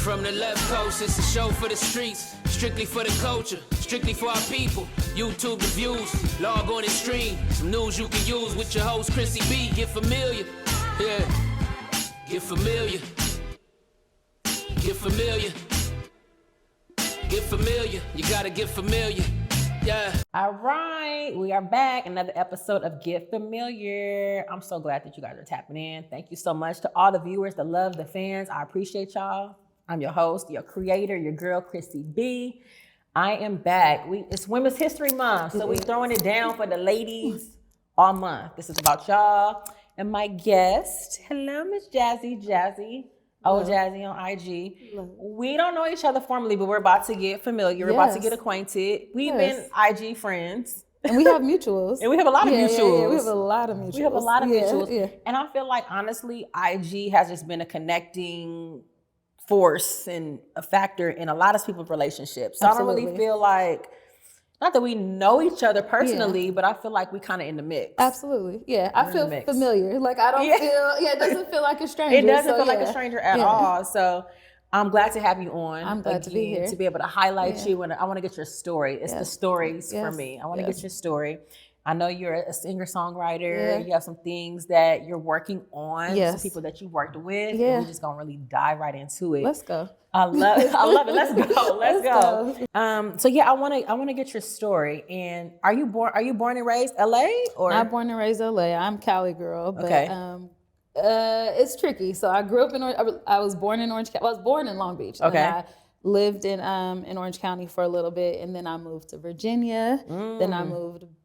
From the left coast, it's a show for the streets, strictly for the culture, strictly for our people. YouTube the views, log on and stream. Some news you can use with your host Khrissy B. Get familiar, yeah. Get familiar. Get familiar. Get familiar. You gotta get familiar. Yeah. All right, we are back. Another episode of Get Familiar. I'm so glad that you guys are tapping in. Thank you so much to all the viewers, the love, the fans. I appreciate y'all. I'm your host, your creator, your girl, Khrissy B. I am back. It's Women's History Month, so we throwing it down for the ladies all month. This is about y'all and my guest. Hello, Miss Jazzy. Oh, Jazzy on IG. We don't know each other formally, but we're about to get familiar. We're about to get acquainted. We've been IG friends. And we have mutuals. And we have a lot of mutuals. Yeah, we have a lot of mutuals. Yeah. And I feel like, honestly, IG has just been a connecting force and a factor in a lot of people's relationships. So Absolutely. I don't really feel like, not that we know each other personally, but I feel like we kind of in the mix. Absolutely. Yeah, I feel familiar. Like I don't feel, it doesn't feel like a stranger. It doesn't feel like a stranger at all. So I'm glad to have you on. I'm glad to be here. To be able to highlight you. And I want to get your story. It's the stories for me. I want to get your story. I know you're a singer-songwriter. You have some things that you're working on. Some people that you worked with. And we're just gonna really dive right into it. Let's go. I love it. Let's go. Let's go. So yeah, I wanna get your story. And are you born and raised LA or? Not born and raised LA. I'm Cali girl, but it's tricky. So I grew up I was born in Orange County. I was born in Long Beach. Okay. I lived in Orange County for a little bit, and then I moved to Virginia. Then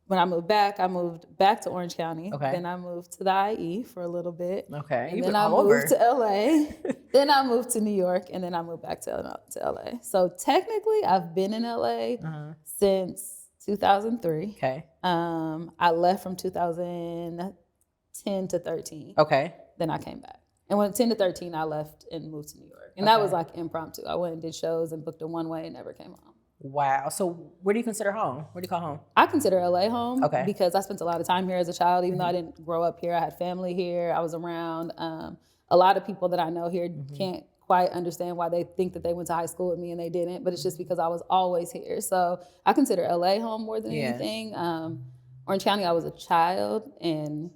when I moved back to Orange County. Okay. Then I moved to the IE for a little bit. Okay. And then I moved to LA. Then I moved to New York, and then I moved back to LA. So technically, I've been in LA since 2003. Okay. I left from 2010 to 13. Okay. Then I came back. And when 10 to 13, I left and moved to New York. And that was like impromptu. I went and did shows and booked a one-way and never came home. Wow. So where do you consider home? Where do you call home? I consider LA home because I spent a lot of time here as a child, even though I didn't grow up here. I had family here. I was around. A lot of people that I know here can't quite understand why they think that they went to high school with me and they didn't, but it's just because I was always here. So I consider LA home more than anything. Orange County, I was a child, and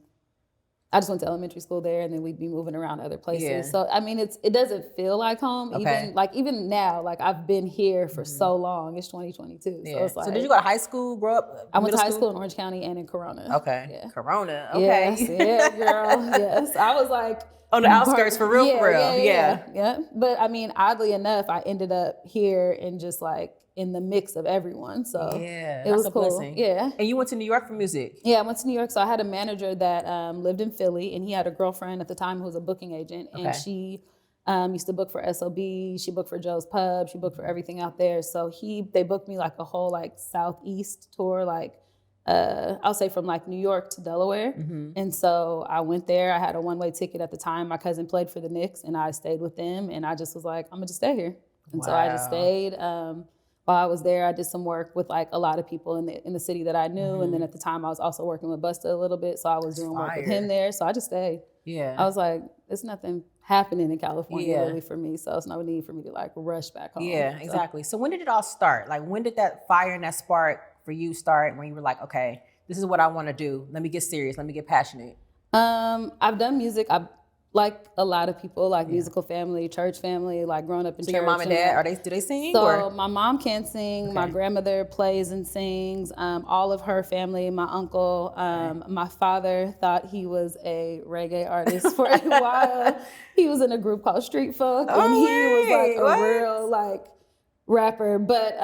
I just went to elementary school there, and then we'd be moving around other places. Yeah. So I mean, it doesn't feel like home. Even now, like I've been here for so long. It's 2022. Yeah. So it's like. So did you go to high school? Grow up? I went to high school in Orange County and in Corona. Okay. Yeah. Corona. Okay. Yes, yeah, girl. Yes, I was like on the outskirts for real. Yeah. But I mean, oddly enough, I ended up here and just like in the mix of everyone. So it was cool. Blessing. Yeah. And you went to New York for music? Yeah, I went to New York. So I had a manager that lived in Philly, and he had a girlfriend at the time who was a booking agent. And she used to book for SOB. She booked for Joe's Pub. She booked for everything out there. So they booked me like a whole like Southeast tour, like I'll say from like New York to Delaware. And so I went there. I had a one-way ticket at the time. My cousin played for the Knicks, and I stayed with them. And I just was like, I'm gonna just stay here. And so I just stayed. While I was there, I did some work with like a lot of people in the city that I knew. And then at the time I was also working with Busta a little bit. So I was doing work with him there. So I just stayed. Yeah. I was like, there's nothing happening in California really for me. So it's no need for me to like rush back home. Yeah, exactly. So when did it all start? Like when did that fire and that spark for you start when you were like, okay, this is what I want to do. Let me get serious. Let me get passionate. I've done music. Like a lot of people, like musical family, church family, like growing up in church. So your mom and dad, do they sing? So my mom can't sing. Okay. My grandmother plays and sings. All of her family, my uncle, my father thought he was a reggae artist for a while. He was in a group called Street Folk, and he was like a real like rapper. But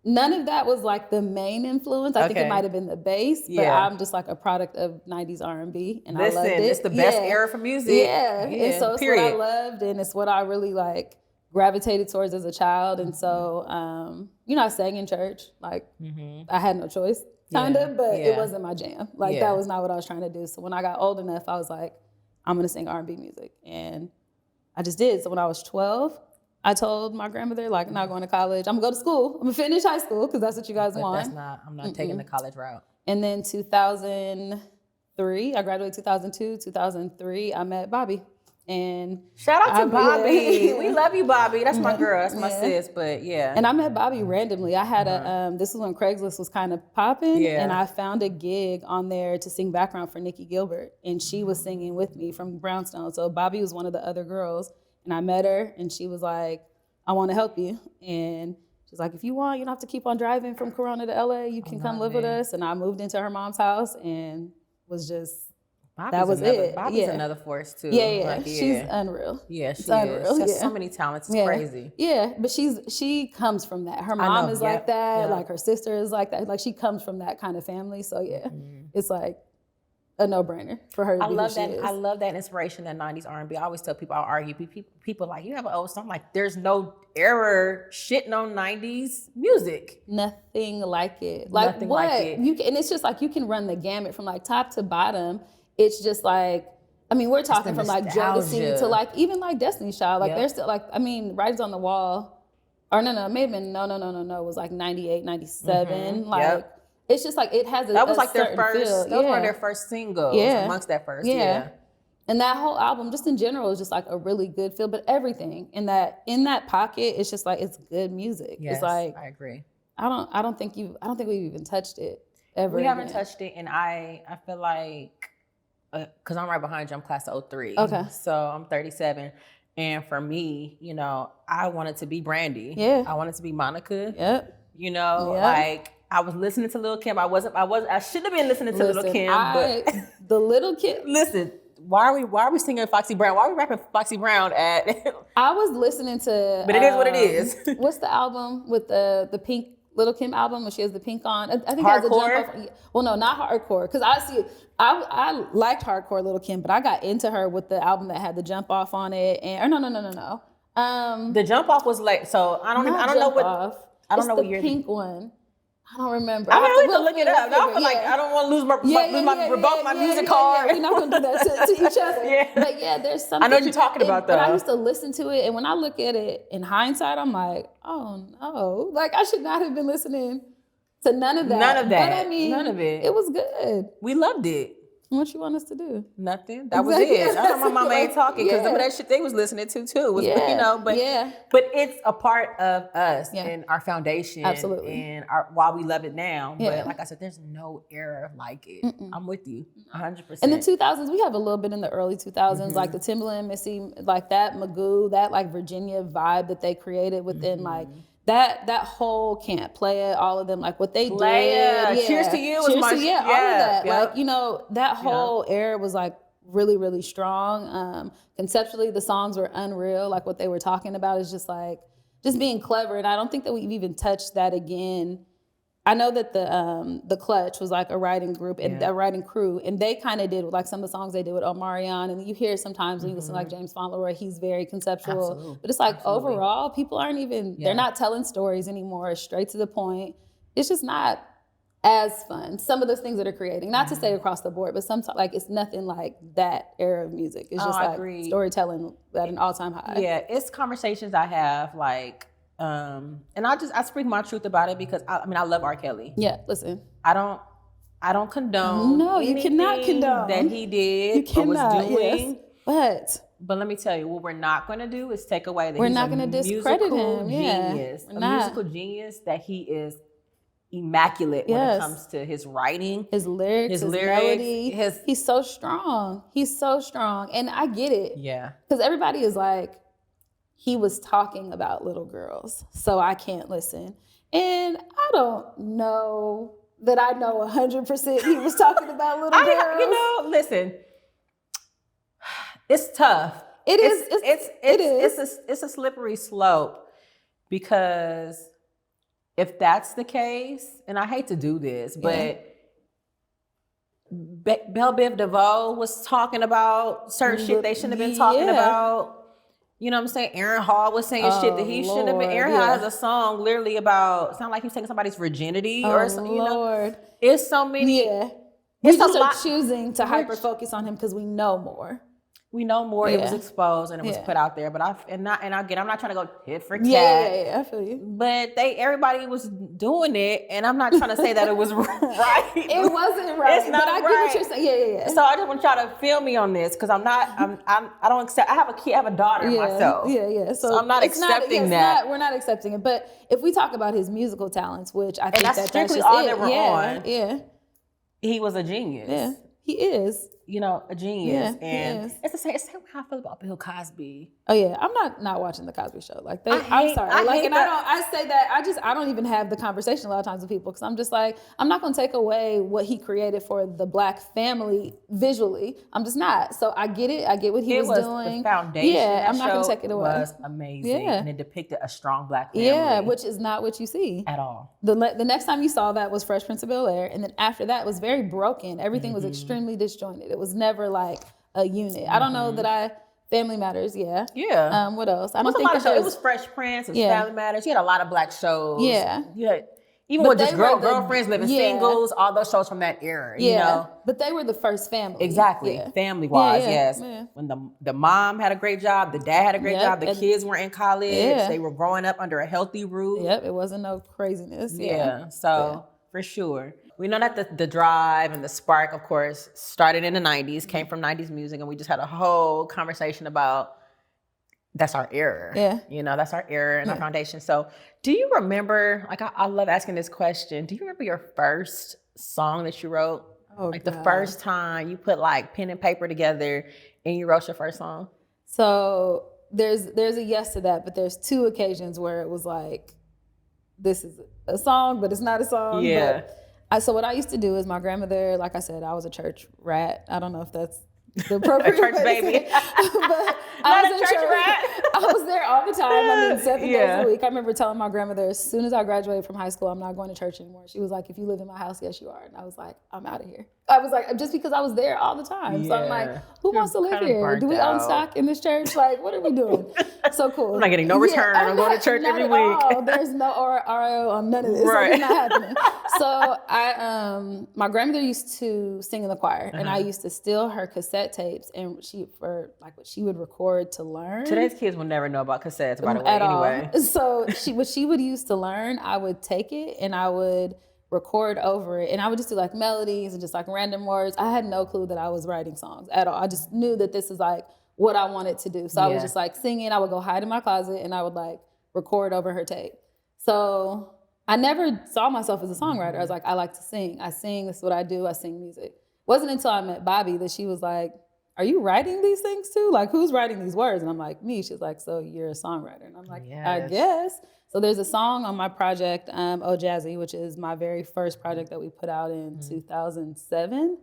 none of that was like the main influence. I think it might have been the bass, but I'm just like a product of 90s R&B, and I loved it. It's the best era for music. Yeah. And so it's what I loved, and it's what I really like gravitated towards as a child. And so, I sang in church. Like I had no choice, kind of, but it wasn't my jam. Like that was not what I was trying to do. So when I got old enough, I was like, I'm gonna sing R&B music, and I just did. So when I was 12, I told my grandmother, like, I'm not going to college. I'm gonna go to school. I'm gonna finish high school because that's what you guys want. I'm not taking the college route. And then 2003, I graduated 2002, 2003, I met Bobby. And shout out to Bobby. Yeah. We love you, Bobby. That's my girl. That's my sis. But yeah. And I met Bobby randomly. I had this is when Craigslist was kind of popping. Yeah. And I found a gig on there to sing background for Nikki Gilbert. And she was singing with me from Brownstone. So Bobby was one of the other girls. And I met her and she was like, I want to help you. And she's like, if you want, you don't have to keep on driving from Corona to LA. You can come live with us. And I moved into her mom's house and was just, that was it. Bobby's another force too. Yeah. She's unreal. Yeah, she's unreal. She has so many talents. It's crazy. Yeah, but she comes from that. Her mom is like that. Like her sister is like that. Like she comes from that kind of family. So yeah, it's like a no-brainer for her to be who she is. I love that inspiration, that 90s R&B. I always tell people, I'll argue. People like, you have an old song. Like, there's no error shitting on 90s music. Nothing like it. Like nothing what? like it. And it's just like you can run the gamut from like top to bottom. It's just like, I mean, we're talking from like Jodeci to like even like Destiny's Child. Like they're still like, I mean, Writings on the Wall, or no, maybe no, it was like 98, 97. Like it's just like it has that was like their first feel. Those were their first singles amongst that first. Yeah. And that whole album, just in general, is just like a really good feel. But everything in that pocket, it's just like it's good music. Yes, it's like I agree. I don't think we've even touched it ever. We haven't touched it, and I feel like because I'm right behind you. I'm class of 03. Okay. So I'm 37. And for me, you know, I wanted to be Brandy. Yeah. I wanted to be Monica. Yep. You know, like I was listening to Lil' Kim. I should have been listening to Lil' Kim. But the Little Kim. Listen, why are we singing Foxy Brown? Why are we rapping Foxy Brown at? I was listening to. But it is what it is. What's the album with the pink Little Kim album when she has the pink on? I think hardcore? It has a jump off. Well, no, not hardcore. Because I liked hardcore Little Kim, but I got into her with the album that had the jump off on it. And no. The jump off was like, so I don't know what year. The pink one. I don't remember. I have to look it up. I feel like I don't want to revoke my music card. We're not going to do that to each other. But yeah, there's something. I know what you're talking about, though. But I used to listen to it, and when I look at it in hindsight, I'm like, oh no. Like, I should not have been listening to none of that. None of that. But I mean, none of it. It was good. We loved it. What you want us to do? Nothing. That was it. I know my mama ain't talking because some of that shit they was listening to too. Was, you know, but it's a part of us and our foundation. Absolutely. And why we love it now. But like I said, there's no era like it. I'm with you 100%. In the 2000s, we have a little bit in the early 2000s, like the Timbaland, Missy, like that Magoo, that like Virginia vibe that they created within like that whole Can't Play It, all of them, like what they did. Cheers to You. Cheers to You, all of that. Like, you know, that whole era was like really, really strong. Conceptually, the songs were unreal. Like what they were talking about is just like, just being clever. And I don't think that we've even touched that again. I know that the Clutch was like a writing group and a writing crew, and they kind of did like some of the songs they did with Omarion, and you hear sometimes when you listen to like James Fauntleroy, he's very conceptual. Absolutely. But it's like overall, people aren't even they're not telling stories anymore. It's straight to the point. It's just not as fun. Some of those things that are creating, not to say across the board, but sometimes like it's nothing like that era of music. It's just like storytelling at an all-time high. Yeah, it's conversations I have like. And I speak my truth about it because I love R. Kelly. Yeah, listen. I don't condone. No, you cannot condone that he did you cannot, or was doing. Yes. But let me tell you, what we're not going to do is take away that we're not going to discredit him. Genius, musical genius. That he is immaculate when it comes to his writing, his lyrics, his melody. He's so strong. He's so strong, and I get it. Yeah, because everybody is like, he was talking about little girls, so I can't listen. And I don't know that I know 100% he was talking about little girls. You know, listen, it's tough. It is. It's a slippery slope because if that's the case, and I hate to do this, but Belle Biv DeVoe was talking about certain shit they shouldn't have been talking about. You know what I'm saying? Aaron Hall was saying shit that he shouldn't have been. Aaron Hall has a song literally about, it sounds like he's taking somebody's virginity or something. You know? It's so many. Yeah. We just are choosing to hyper focus on him because we know more. we know more. It was Yeah. exposed and it was Yeah. put out there. But again, I'm not trying to go tit for tat. Yeah, I feel you. But everybody was doing it, and I'm not trying to say that it was right. It wasn't right. It's not but I get what you're saying. Yeah. So I just want y'all to feel me on this because I don't accept. I have a kid, I have a daughter myself. Yeah. So I'm not accepting that. We're not accepting it. But if we talk about his musical talents, which I think that's strictly just all it. that we're on. Yeah. He was a genius. Yeah. He is. A genius. Yeah, and he is. it's the same how I feel about Bill Cosby. Oh yeah, I'm not watching the Cosby Show. Like I'm sorry. I don't even have the conversation a lot of times with people because I'm just like, I'm not gonna take away what he created for the Black family visually. I'm just not. So I get it. I get what he was doing. The foundation. Yeah, I'm not gonna take it away. It was amazing. Yeah. And it depicted a strong Black family. Yeah, which is not what you see at all. The next time you saw that was Fresh Prince of Bel-Air, and then after that was very broken. Everything was extremely disjointed. It was never like a unit. I don't know that Family Matters, yeah. Yeah. What else? I don't think think a lot of shows. It was Fresh Prince, it was Family Matters. You had a lot of Black shows. Yeah. Even with just girlfriends, living singles, all those shows from that era. Yeah. But they were the first family. Exactly. Yeah. Family-wise, yes. Yeah. When the mom had a great job, the dad had a great job, the kids were in college, they were growing up under a healthy roof. Yep, it wasn't no craziness. Yeah. So for sure. We know that the drive and the spark, of course, started in the 90s, came from 90s music, and we just had a whole conversation about that's our era. Yeah. That's our era and our foundation. So do you remember, like I love asking this question, do you remember your first song that you wrote? Oh, the first time you put like pen and paper together and you wrote your first song? So there's a yes to that, but there's two occasions where it was like, this is a song, but it's not a song. Yeah. So what I used to do is my grandmother, like I said, I was a church rat. I don't know if that's the appropriate a church way to baby. say it. But Not I a was in church rat. I was there all the time. 7 days a week. I remember telling my grandmother, as soon as I graduated from high school, I'm not going to church anymore. She was like, if you live in my house, yes, you are. And I was like, I'm out of here. I was like, just because I was there all the time. So I'm like, who wants to live here? Do we own stock in this church? Like, what are we doing? So cool. I'm not getting no return. I'm going to church every week. There's no RIO on none of this. Right. Like, it's not happening. So my grandmother used to sing in the choir, and I used to steal her cassette tapes, and what she would record to learn. Today's kids will never know about cassettes, by the way, at anyway. all. So what she would use to learn, I would take it and I would record over it, and I would just do like melodies and just like random words. I had no clue that I was writing songs at all. I just knew that this is like what I wanted to do. So I was just like singing. I would go hide in my closet and I would like record over her tape. So I never saw myself as a songwriter. I was like, I like to sing. I sing. This is what I do. I sing music. It wasn't until I met Bobby that she was like, are you writing these things too? Like, who's writing these words? And I'm like, me. She's like, so you're a songwriter. And I'm like, I guess. So there's a song on my project, Oh Jazzy, which is my very first project that we put out in 2007.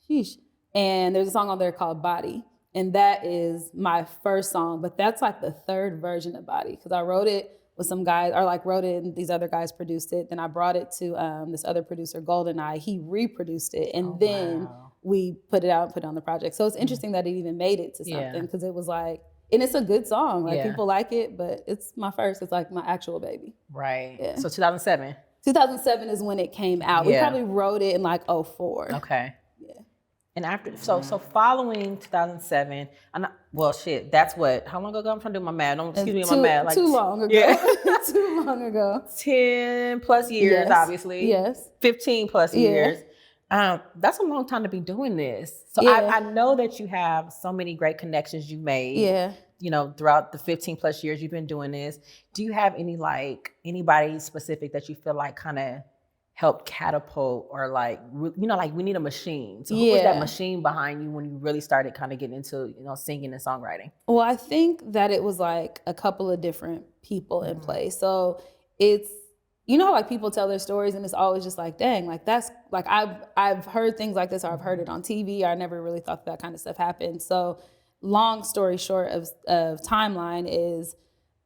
Sheesh. And there's a song on there called Body. And that is my first song. But that's like the third version of Body, because I wrote it with some guys, or like wrote it and these other guys produced it. Then I brought it to this other producer, GoldenEye. He reproduced it. And then we put it out and put it on the project. So it's interesting that it even made it to something, because it was like, and it's a good song. Like people like it, but it's my first. It's like my actual baby. Right. Yeah. So 2007. 2007 is when it came out. We probably wrote it in like 2004. Okay. Yeah. And after, so following 2007, that's what, how long ago? I'm trying to do my math. Don't excuse me on my math. Like, too long ago. Yeah. Too long ago. 10 plus years, obviously. Yes. 15 plus years. That's a long time to be doing this. So I know that you have so many great connections you made. Yeah. Throughout the 15 plus years you've been doing this. Do you have anybody specific that you feel like kind of helped catapult, or like we need a machine? So who was that machine behind you when you really started kind of getting into singing and songwriting? Well, I think that it was like a couple of different people in play. So it's, how like people tell their stories and it's always just like, dang, like that's like I've heard things like this, or I've heard it on TV. I never really thought that kind of stuff happened. So long story short of timeline is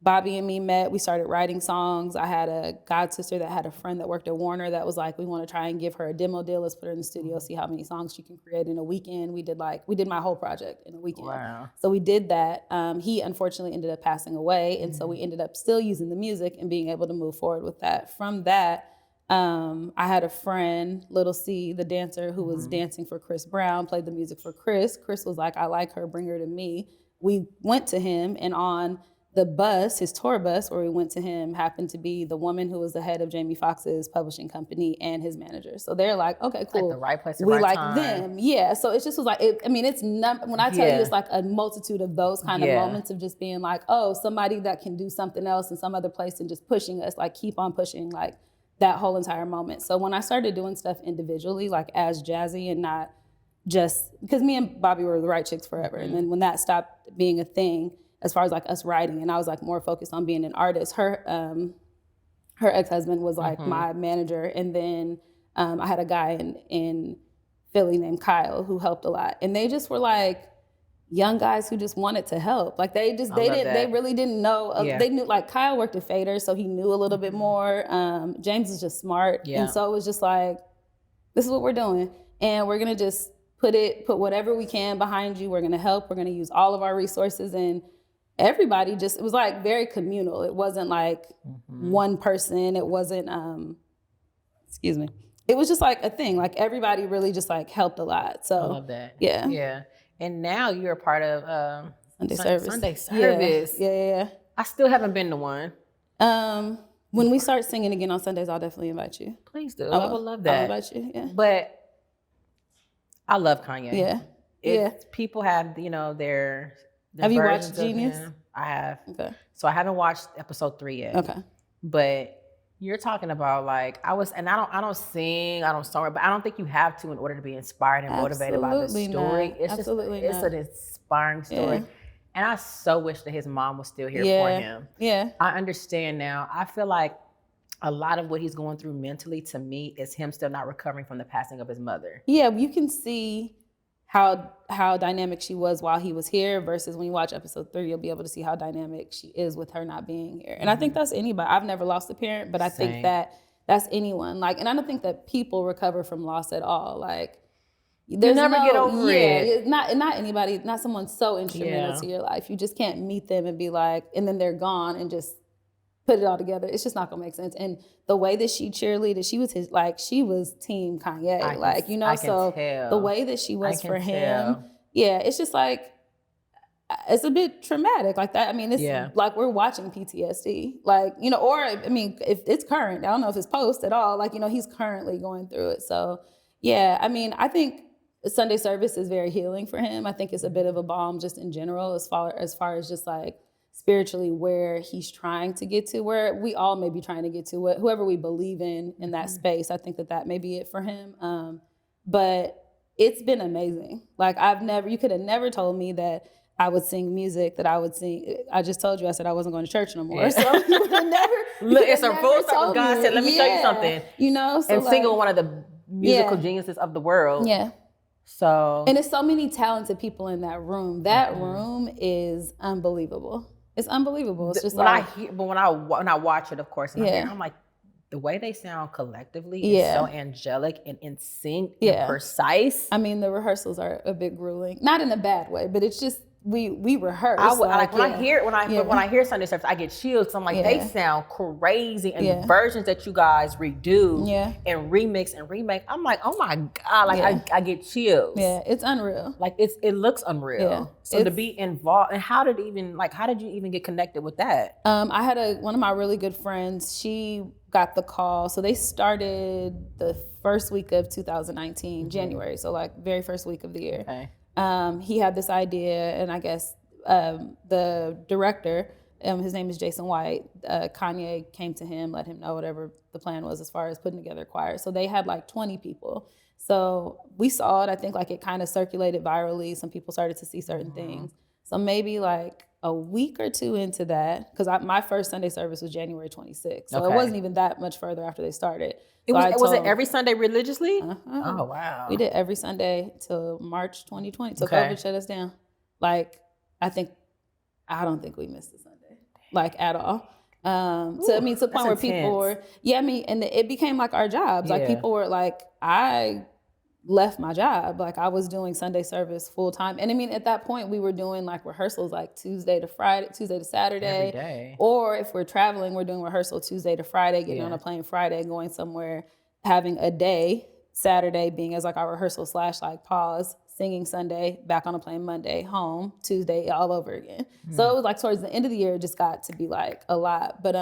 Bobby and me met. We started writing songs. I had a god sister that had a friend that worked at Warner that was like, we want to try and give her a demo deal. Let's put her in the studio, see how many songs she can create in a weekend. We did my whole project in a weekend. Wow. So we did that. He unfortunately ended up passing away. And so we ended up still using the music and being able to move forward with that. From that, I had a friend, Little C, the dancer, who was dancing for Chris Brown, played the music for Chris. Chris was like, I like her, bring her to me. We went to him, and on the bus, his tour bus, where we went to him, happened to be the woman who was the head of Jamie Foxx's publishing company and his manager. So they're like, okay, cool. Like the right place at we right like time. them. Yeah. So it just was like, it's not, when I tell you, it's like a multitude of those kind of moments of just being like, oh, somebody that can do something else in some other place and just pushing us, like keep on pushing, like that whole entire moment. So when I started doing stuff individually, like as Jazzy, and not just, because me and Bobby were the right chicks forever. And then when that stopped being a thing, as far as like us writing, and I was like more focused on being an artist, her ex-husband was like my manager. And then I had a guy in Philly named Kyle who helped a lot. And they just were like young guys who just wanted to help. Like they really didn't know. They knew, like Kyle worked at Fader, so he knew a little bit more. James is just smart. And so it was just like, this is what we're doing. And we're gonna just put whatever we can behind you. We're gonna help, we're gonna use all of our resources. And everybody just, it was like very communal. It wasn't like one person. It wasn't, it was just like a thing. Like everybody really just like helped a lot. So I love that. Yeah. Yeah. And now you're a part of Sunday service. Yeah. I still haven't been to one. When we start singing again on Sundays, I'll definitely invite you. Please do. I would love that. I'll invite you. Yeah. But I love Kanye. Yeah. People have, their have you versions watched of Genice? him. I have. Okay. So I haven't watched episode 3 yet. Okay. But you're talking about like I don't sing, I don't songwrite, but I don't think you have to in order to be inspired and motivated by the story. Not. It's Absolutely just it's an inspiring story. Yeah. And I so wish that his mom was still here for him. Yeah. I understand now. I feel like a lot of what he's going through mentally, to me, is him still not recovering from the passing of his mother. Yeah, you can see how dynamic she was while he was here versus when you watch episode 3, you'll be able to see how dynamic she is with her not being here. And I think that's anybody. I've never lost a parent, but I think that's anyone. Like, and I don't think that people recover from loss at all. Like, there's never get over it. Not anybody, not someone so instrumental to your life. You just can't meet them and be like, and then they're gone and just put it all together. It's just not gonna make sense. And the way that she cheerleaded, she was team Kanye. Tell. The way that she was for him, it's just like, it's a bit traumatic like that. I mean, it's like we're watching PTSD, like, or I mean, if it's current, I don't know if it's post at all, like, he's currently going through it. So yeah, I mean, I think Sunday service is very healing for him. I think it's a bit of a balm just in general, as far as just like spiritually where he's trying to get to, where we all may be trying to get to, whoever we believe in that space. I think that may be it for him. But it's been amazing. Like you could have never told me that I would sing music, that I would sing. I just told you, I said I wasn't going to church no more. Yeah. So you would have never. Look, it's a full circle. God said, let me show you something. So and sing with one of the musical geniuses of the world. Yeah. So. And there's so many talented people in that room. That room is unbelievable. It's unbelievable. It's just when I watch it, of course, and I'm like, the way they sound collectively is so angelic and in sync and precise. I mean, the rehearsals are a bit grueling, not in a bad way, but it's just we rehearse. When I hear Sunday service, I get chills. So I'm like, they sound crazy, and the versions that you guys redo and remix and remake, I'm like, oh my God, like I get chills. Yeah, it's unreal. Like it looks unreal. Yeah. So to be involved, and how did you even get connected with that? I had one of my really good friends, she got the call. So they started the first week of 2019, January. So like very first week of the year. Okay. He had this idea, and I guess the director, his name is Jason White, Kanye came to him, let him know whatever the plan was as far as putting together a choir. So they had like 20 people. So we saw it. I think like it kind of circulated virally. Some people started to see certain things. So maybe like a week or two into that, because my first Sunday service was January 26th. So it wasn't even that much further after they started. Was it every Sunday religiously? Uh-huh. Oh, wow. We did every Sunday till March 2020. So COVID shut us down. Like, I don't think we missed a Sunday, like at all. To the point where people were, and it became like our jobs. Like people were like, I left my job. Like I was doing Sunday service full time. And I mean, at that point we were doing like rehearsals like Tuesday to Saturday. Every day. Or if we're traveling, we're doing rehearsal Tuesday to Friday, getting on a plane Friday, going somewhere, having a day, Saturday being as like our rehearsal / like pause, singing Sunday, back on a plane Monday, home, Tuesday, all over again. So it was like towards the end of the year, it just got to be like a lot. But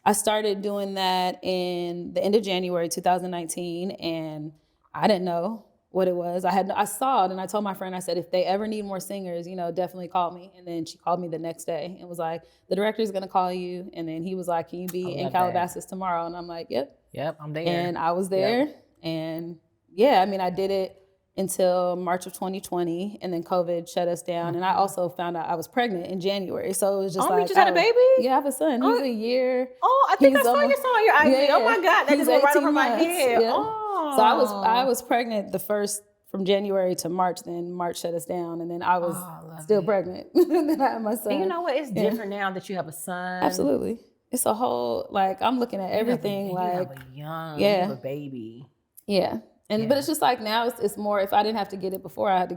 I started doing that in the end of January 2019, and I didn't know what it was. I saw it, and I told my friend, I said, if they ever need more singers, definitely call me. And then she called me the next day and was like, the director's gonna call you. And then he was like, can you be in Calabasas tomorrow? And I'm like, yep, I'm there. And I was there, and I mean, I did it until March of 2020, and then COVID shut us down. And I also found out I was pregnant in January, so it was just you just had a baby? Yeah, I have a son. He's a year. Oh, I think I saw your son on your IG. Oh my God, that just went right over my head. Yeah. Oh. So I was pregnant the first from January to March. Then March shut us down, and then I was still pregnant. And then I had my son. And you know what? It's different now that you have a son. Absolutely, it's a whole like I'm looking at everything you like you have a baby. Yeah. But it's just like now it's more, if I didn't have to get it before, I have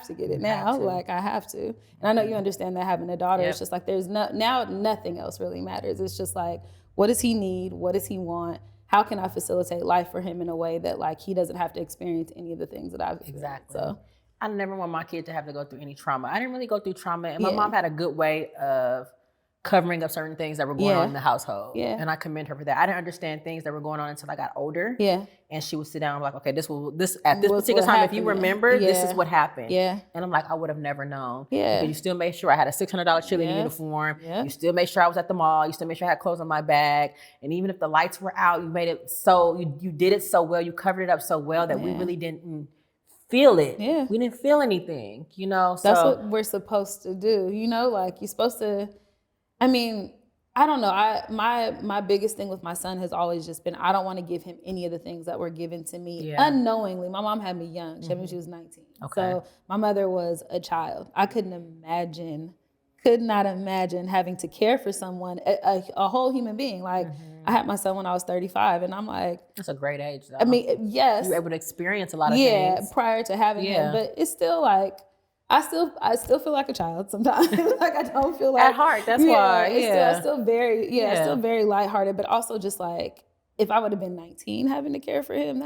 to get it now. Like I have to. And I know you understand that having a daughter, it's just like there's now nothing else really matters. It's just like, what does he need? What does he want? How can I facilitate life for him in a way that like he doesn't have to experience any of the things that I've experienced. So I never want my kid to have to go through any trauma. I didn't really go through trauma, and my mom had a good way of covering up certain things that were going on in the household. Yeah. And I commend her for that. I didn't understand things that were going on until I got older. Yeah. And she would sit down and be like, okay, this at this particular time, if you remember, this is what happened. Yeah. And I'm like, I would have never known. Yeah. Because you still made sure I had a $600 cheerleading uniform. Yeah. You still made sure I was at the mall. You still made sure I had clothes on my bag. And even if the lights were out, you made it so, you did it so well. You covered it up so well that we really didn't feel it. Yeah. We didn't feel anything, So that's what we're supposed to do. Like you're supposed to, I mean, I don't know. My biggest thing with my son has always just been I don't want to give him any of the things that were given to me unknowingly. My mom had me young. She had me, she was 19. Okay. So my mother was a child. I could not imagine having to care for someone, a whole human being. Like I had my son when I was 35, and I'm like, that's a great age though. I mean, yes. You were able to experience a lot of things. Prior to having him, but it's still like, I still feel like a child sometimes. Like I don't feel like at heart. That's why. I still very lighthearted, but also just like if I would have been 19 having to care for him,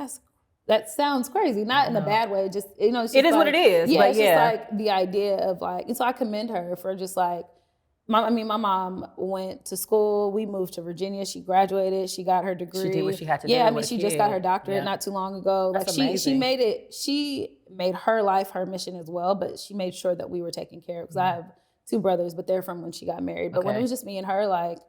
that sounds crazy. Not in a bad way. Just it's just it is what it is. Yeah, but it's just like the idea of like. And so I commend her for just like. My mom went to school. We moved to Virginia. She graduated. She got her degree. She did what she had to do. Yeah, I mean, she just got her doctorate not too long ago. That's like amazing. She made it. She made her life her mission as well. But she made sure that we were taken care of. Because I have 2 brothers, but they're from when she got married. But when it was just me and her, like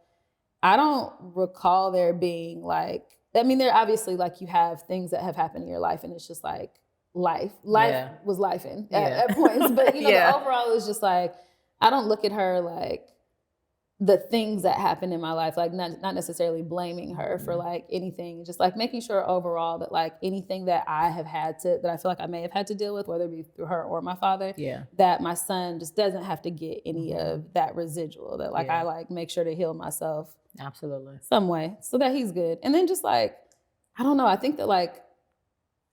I don't recall there being like. I mean, there obviously like you have things that have happened in your life, and it's just like life. Life was lifing at points. But the overall is just like I don't look at her like. The things that happened in my life, like not necessarily blaming her for like anything, just like making sure overall that like anything that I feel like I may have had to deal with, whether it be through her or my father, that my son just doesn't have to get any of that residual, that like I like make sure to heal myself. Absolutely. Some way so that he's good. And then just like, I don't know, I think that like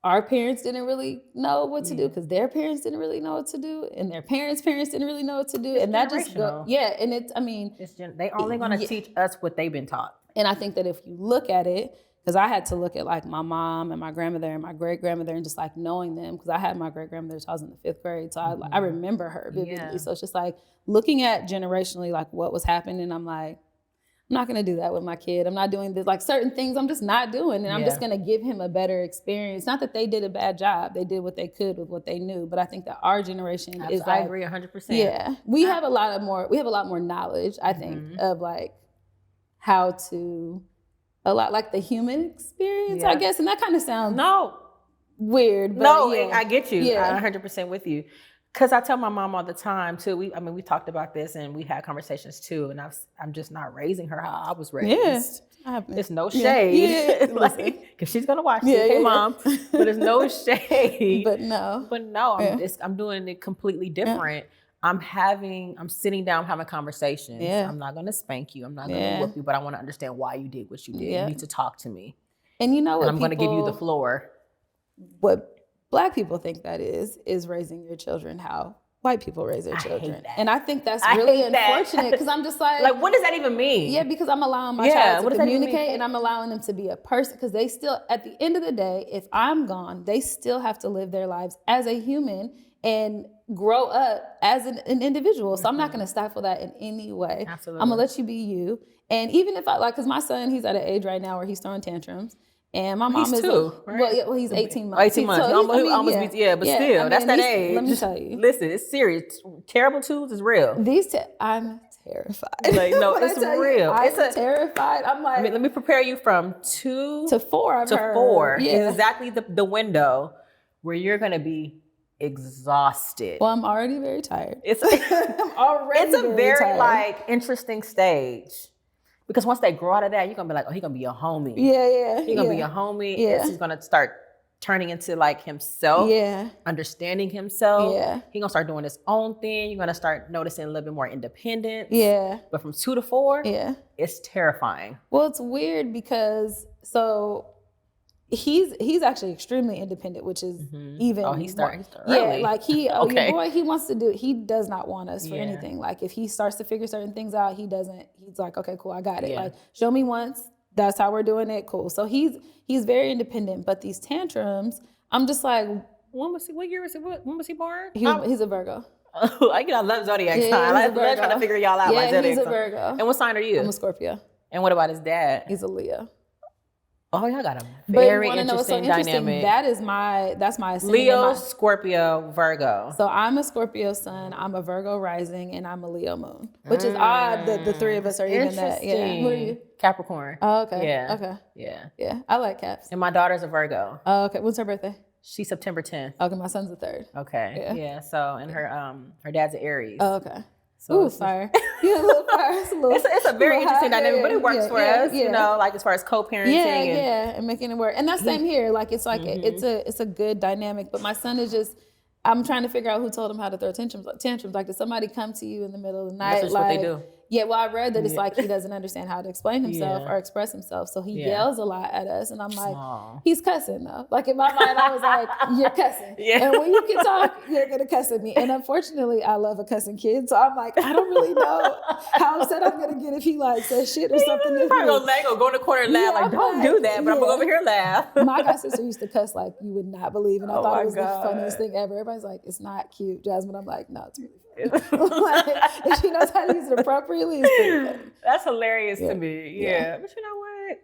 our parents didn't really know what to do because their parents didn't really know what to do, and their parents' didn't really know what to do, and that just and it's I mean they only going to teach us what they've been taught. And I think that if you look at it, because I had to look at like my mom and my grandmother and my great grandmother and just like knowing them, because I had my great grandmother until I was in the 5th grade, so I remember her vividly. So it's just like looking at generationally like what was happening, and I'm like. I'm not going to do that with my kid. I'm not doing this. Like certain things I'm just not doing. And I'm just going to give him a better experience. Not that they did a bad job. They did what they could with what they knew. But I think that our generation is like. I agree 100%. Yeah. We have a lot more knowledge, I think, of like how to, a lot like the human experience, I guess. And that kind of sounds weird. But I get you. I'm 100% with you. Because I tell my mom all the time too. We talked about this and we had conversations too. And I'm just not raising her how I was raised. There's no shade, because she's gonna watch this. Hey, mom, but there's no shade. But no, I'm doing it completely different. I'm sitting down having conversations. I'm not gonna spank you. I'm not gonna whoop you. But I want to understand why you did what you did. You need to talk to me. And you know what? And I'm gonna give you the floor. What Black people think that is raising your children how white people raise their children. hate that. And I think that's really unfortunate because I'm just like, what does that even mean? yeah, because I'm allowing my child to communicate and I'm allowing them to be a person because they still, at the end of the day, if I'm gone, they still have to live their lives as a human and grow up as an individual. So I'm not going to stifle that in any way. Absolutely. I'm going to let you be you. And even if because my son, he's at an age right now where he's throwing tantrums. And my mom is two, right? Well, he's 18 months. 18 months. So but still, that's that age. Let me tell you. Listen, it's serious. Terrible twos is real. I'm terrified. Like, no, it's real. I'm terrified. I'm like, let me prepare you from 2 to 4. Four is exactly the window where you're going to be exhausted. Well, I'm already very tired. I'm already It's a very like interesting stage. Because once they grow out of that, you're going to be like, oh, he's going to be a homie. Yeah. He's going to be a homie. Yeah. He's going to start turning into like himself. Yeah. Understanding himself. Yeah. He's going to start doing his own thing. You're going to start noticing a little bit more independence. Yeah. But from 2 to 4, it's terrifying. Well, it's weird because he's actually extremely independent, which is even. Oh, he's starting early. Yeah, like your boy, he wants to do. He does not want us for anything. Like if he starts to figure certain things out, he doesn't. He's like, okay, cool, I got it. Like show me once. That's how we're doing it. Cool. So he's very independent. But these tantrums, I'm just like, what year was it? When was he born? He's a Virgo. Oh, I love zodiac sign. I love trying to figure y'all out. Yeah, he's a Virgo. And what sign are you? I'm a Scorpio. And what about his dad? He's a Leo. Oh, y'all got a very interesting dynamic. That's my Leo, Scorpio, Virgo. So I'm a Scorpio sun, I'm a Virgo rising, and I'm a Leo moon. Which is odd that the 3 of us are even that. Yeah. Who are you? Capricorn. Oh, okay. Yeah. Okay. Yeah. Yeah. I like Caps. And my daughter's a Virgo. Oh, okay. When's her birthday? She's September 10th. Okay, my son's the 3rd. Okay. Yeah. So and her dad's an Aries. Oh, okay. So fire. Yeah, a little fire. It's a very interesting dynamic, but it works for us, you know, like as far as co-parenting. And making it work. And that's same here. Like it's like it's a good dynamic. But my son is just, I'm trying to figure out who told him how to throw tantrums. Like did somebody come to you in the middle of the night? That's what they do. Yeah, well, I read that it's like he doesn't understand how to explain himself or express himself. So he yells a lot at us. And I'm like, he's cussing though. Like in my mind, I was like, you're cussing. And when you can talk, you're going to cuss at me. And unfortunately, I love a cussing kid. So I'm like, I don't really know how upset I'm going to get if he like says shit or something. You're probably going to go in the corner and laugh. Like, don't do that. But I'm going to go over here and laugh. My god sister used to cuss like you would not believe. And I thought it was the funniest thing ever. Everybody's like, it's not cute, Jasmine. I'm like, no, it's really funny. Like, if she knows how to use it appropriately, it's pretty funny. That's hilarious to me. Yeah. But you know what?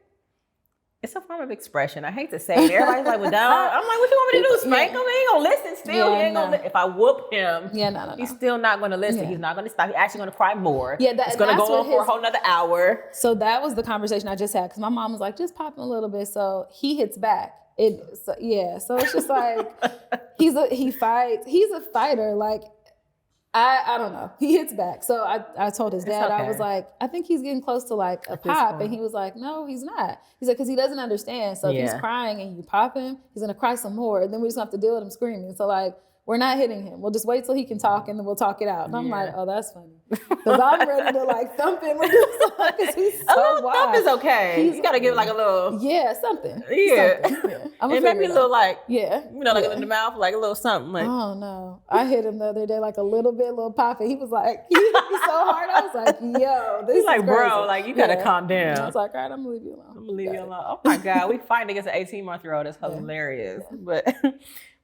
It's a form of expression. I hate to say it. Everybody's like, well, don't. I'm like, what you want me to do? Spank him? He ain't gonna listen still. He ain't gonna if I whoop him, he's still not gonna listen. He's not gonna stop. He's actually gonna cry more. Yeah, it's gonna go on for a whole nother hour. So that was the conversation I just had because my mom was like, just pop him a little bit. So he hits back. So it's just like he fights. He's a fighter. Like I don't know. He hits back. So I told his dad, I was like, I think he's getting close to like a pop. And he was like, no, he's not. He's like, because he doesn't understand. So if he's crying and you pop him, he's going to cry some more. And then we just have to deal with him screaming. So like, we're not hitting him. We'll just wait till he can talk and then we'll talk it out. And I'm like, oh, that's funny. Because I'm ready to like thump him or do something because he's so a little wild. thump is okay. You got to give like a little. Yeah, something. Yeah. Something. It made me a little like, like in the mouth, like a little something. Like, oh no. I hit him the other day like a little pop. And he was like, he hit me so hard. I was like, yo, this is like, crazy. Bro, like you got to calm down. I was like, all right, I'm going to leave you alone. I'm going to leave you alone. Oh my God. We fighting against an 18-month-old. That's hilarious. Yeah. But...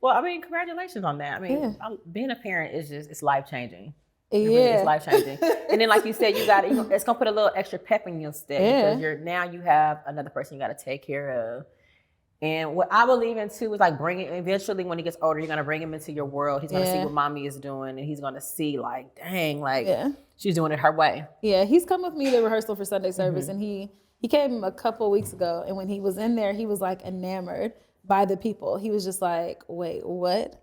Well, I mean, congratulations on that. I mean, being a parent is it's life-changing. It really is life-changing. And then, like you said, it's going to put a little extra pep in your step because now you have another person you got to take care of. And what I believe in too is like eventually when he gets older, you're going to bring him into your world. He's going to see what mommy is doing and he's going to see like, dang, like she's doing it her way. Yeah, he's come with me to rehearsal for Sunday service and he came a couple of weeks ago. And when he was in there, he was like enamored by the people. He was just like, wait, what?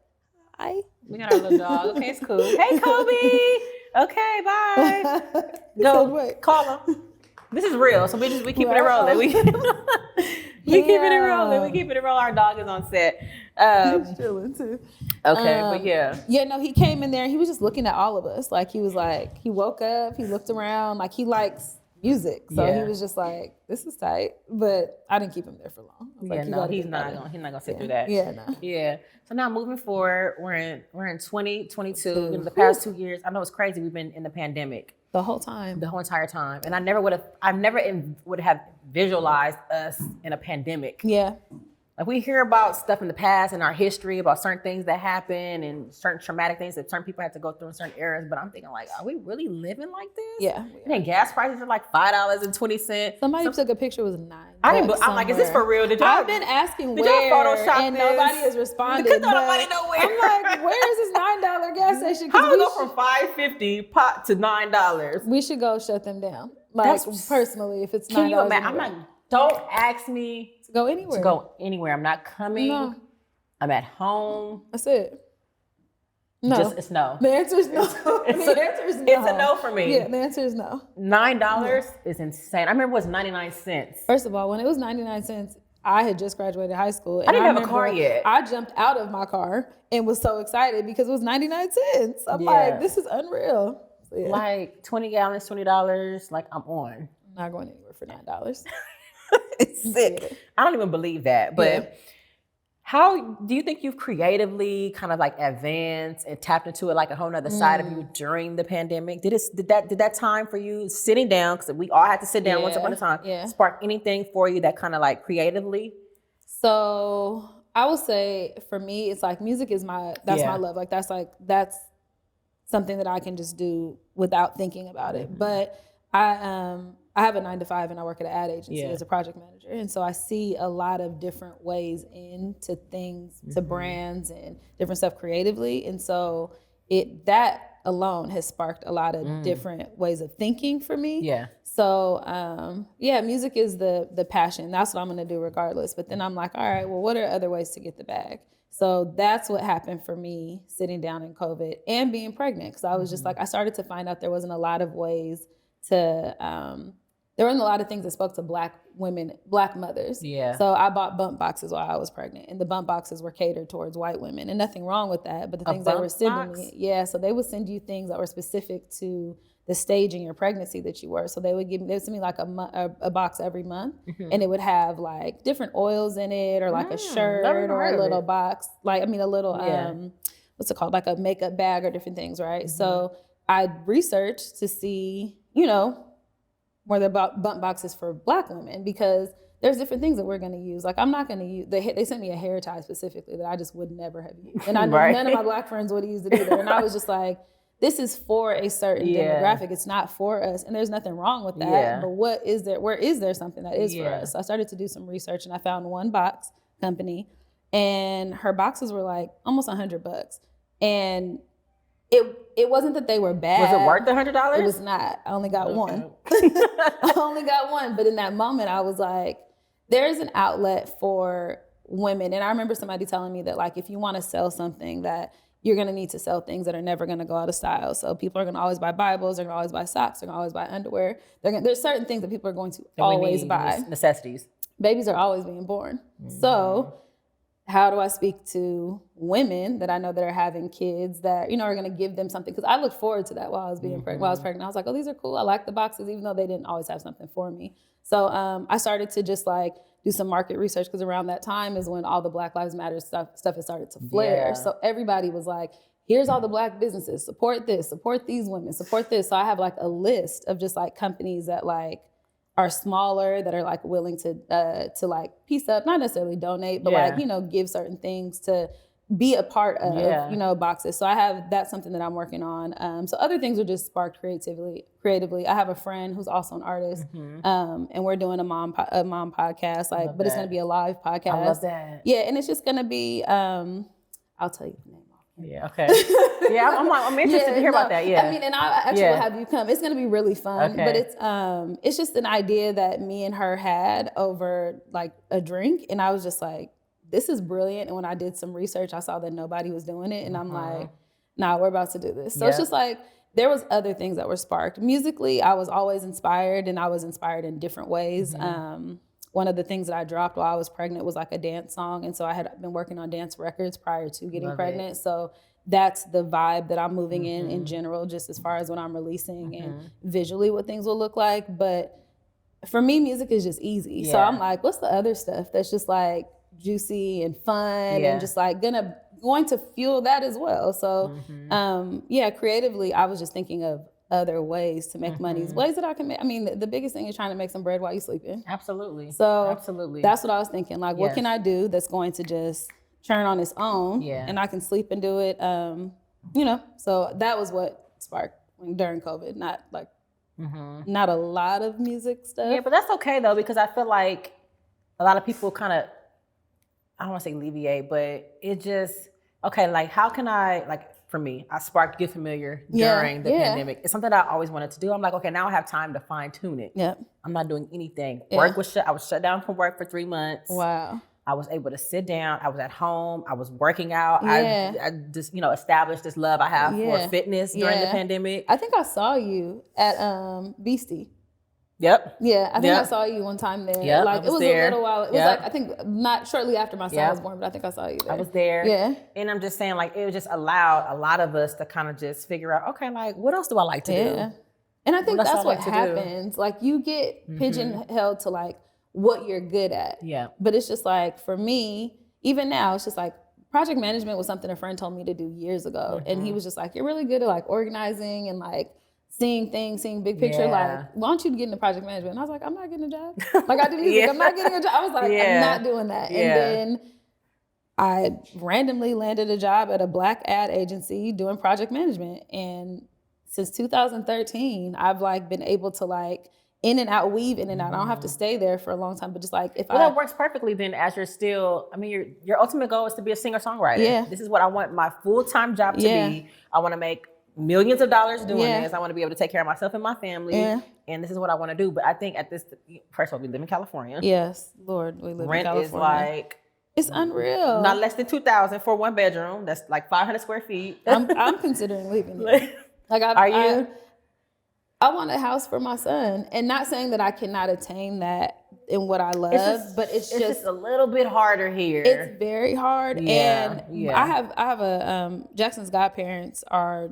We got our little dog. Okay, it's cool. Hey, Kobe. Okay, bye. Go, call him. This is real, so we keeping it rolling. We keeping it rolling. We keeping it rolling. Our dog is on set. He's chilling too. Okay, but yeah. Yeah, no, he came in there and he was just looking at all of us. Like he was like, he woke up, he looked around, like he likes music. So Yeah. he was just like, this is tight. But I didn't keep him there for long. I was like, He's not gonna sit through that. Yeah, no. Yeah. So now moving forward, we're in 2022. In the past 2 years, I know it's crazy. We've been in the pandemic The whole time. the whole entire time, and I never would have visualized us in a pandemic. Yeah. Like we hear about stuff in the past in our history about certain things that happen and certain traumatic things that certain people had to go through in certain eras. But I'm thinking like, are we really living like this? Yeah. And then gas prices are like $5.20. Somebody took a picture, it was $9. I'm like, is this for real? I've been asking did where, y'all Photoshop and this? nobody has responded. Couldn't throw the but money nowhere. I'm like, where is this $9 gas station? How do we go should- from $5.50 pot to $9? We should go shut them down. Like, personally, if it's $9. Can you imagine? Don't ask me to go anywhere. to go anywhere. I'm not coming. No. I'm at home. That's it. No. It's no. The answer is no. The answer is no. It's a no for me. Yeah, the answer is no. $9 is insane. I remember it was 99 cents. First of all, when it was 99 cents, I had just graduated high school. And I didn't have a car yet. I jumped out of my car and was so excited because it was 99 cents. I'm Yeah. like, this is unreal. So, yeah. Like 20 gallons, $20. Like I'm on. I'm not going anywhere for $9. It's sick. I don't even believe that. But Yeah. how do you think you've creatively kind of like advanced and tapped into it like a whole nother side of you during the pandemic? Did that time for you sitting down, because we all had to sit down once upon a time, spark anything for you that kind of like creatively? So I would say for me, it's like music is my love. Like that's something that I can just do without thinking about it. But I have a 9-to-5 and I work at an ad agency as a project manager. And so I see a lot of different ways into things, to brands and different stuff creatively. And so that alone has sparked a lot of different ways of thinking for me. Yeah. So music is the passion. That's what I'm gonna do regardless. But then I'm like, all right, well, what are other ways to get the bag? So that's what happened for me sitting down in COVID and being pregnant. Because I was just like, I started to find out there wasn't a lot of ways to, there weren't a lot of things that spoke to Black women, Black mothers. Yeah. So I bought bump boxes while I was pregnant, and the bump boxes were catered towards white women, and nothing wrong with that. But the things they were sending me, so they would send you things that were specific to the stage in your pregnancy that you were. So they would send me like a box every month, and it would have like different oils in it, or like a shirt, or a little box, like a little what's it called, like a makeup bag, or different things, right? So I researched to see, where the bump boxes for Black women, because there's different things that we're going to use. Like I'm not going to use, they sent me a hair tie specifically that I just would never have used. And I know none of my Black friends would have used it either. And I was just like, this is for a certain demographic. It's not for us. And there's nothing wrong with that. Yeah. But where is there something that is for us? So I started to do some research, and I found one box company, and her boxes were like almost $100. And it wasn't that they were bad. Was it worth $100? It was not. I only got one. I only got one. But in that moment, I was like, there's an outlet for women. And I remember somebody telling me that, like, if you want to sell something, that you're going to need to sell things that are never going to go out of style. So people are going to always buy Bibles. They're going to always buy socks. They're going to always buy underwear. There's certain things that people are going to always buy. Necessities. Babies are always being born. So how do I speak to women that I know that are having kids that, are going to give them something? Because I looked forward to that while I was pregnant. While I was pregnant, I was like, oh, these are cool. I like the boxes, even though they didn't always have something for me. So I started to just like do some market research, because around that time is when all the Black Lives Matter stuff had started to flare. Yeah. So everybody was like, here's all the Black businesses, support this, support these women, support this. So I have like a list of just like companies that like are smaller, that are like willing to like piece up, not necessarily donate, but like, give certain things to be a part of, boxes. So that's something that I'm working on. So other things are just sparked creatively. I have a friend who's also an artist, and we're doing a mom podcast, but it's going to be a live podcast. I love that. Yeah. And it's just going to be, I'll tell you the name. Yeah. Okay. Yeah, I'm interested to hear about that. Yeah. I mean, and I actually will have you come. It's going to be really fun. Okay. But it's just an idea that me and her had over like a drink, and I was just like, this is brilliant. And when I did some research, I saw that nobody was doing it, and I'm like, nah, we're about to do this. So it's just like, there was other things that were sparked. Musically, I was always inspired, and I was inspired in different ways. One of the things that I dropped while I was pregnant was like a dance song. And so I had been working on dance records prior to getting pregnant. So that's the vibe that I'm moving in general, just as far as what I'm releasing and visually what things will look like. But for me, music is just easy. So I'm like, what's the other stuff that's just like juicy and fun and just like going to fuel that as well. So creatively, I was just thinking of other ways to make money, ways that I can make. I mean, the biggest thing is trying to make some bread while you're sleeping. Absolutely. So absolutely, that's what I was thinking. Like, what can I do that's going to just churn on its own, and I can sleep and do it. So that was what sparked during COVID. Not like not a lot of music stuff. Yeah, but that's okay though, because I feel like a lot of people kind of, I don't want to say alleviate, but it just, okay, like how can I, like for me, I sparked Get Familiar during the pandemic. It's something that I always wanted to do. I'm like, okay, now I have time to fine tune it. Yeah. I'm not doing anything. Work was shut. I was shut down from work for 3 months. Wow. I was able to sit down. I was at home. I was working out. I just, established this love I have for fitness during the pandemic. I think I saw you at Beastie. Yep. Yeah, I think I saw you one time there. Yep, like it was there. a little while. It was like, I think not shortly after my son was born, but I think I saw you there. I was there. Yeah. And I'm just saying, like, it just allowed a lot of us to kind of just figure out, okay, like, what else do I like to do? And I think that's what happens. Like, you get pigeonholed to like what you're good at. Yeah. But it's just like, for me, even now, it's just like, project management was something a friend told me to do years ago. And he was just like, you're really good at like organizing and like seeing things, seeing big picture. Like, why don't you get into project management? And I was like, I'm not getting a job. Like, I do music, I'm not getting a job. I was like, I'm not doing that. And then I randomly landed a job at a Black ad agency doing project management. And since 2013, I've like been able to like in and out, weave in and out. I don't have to stay there for a long time, but just like that works perfectly then, as you're still, I mean, your ultimate goal is to be a singer-songwriter. Yeah. This is what I want my full-time job to be. I want to make millions of dollars doing this. I want to be able to take care of myself and my family. And this is what I want to do. But I think at this, first of all, we live in California. Yes, Lord, we live in California. Rent is like, it's unreal. Not less than $2,000 for one bedroom. That's like 500 square feet. I'm considering leaving. Like, are you? I want a house for my son, and not saying that I cannot attain that in what I love, but it's just a little bit harder here. It's very hard. And I have a Jackson's godparents are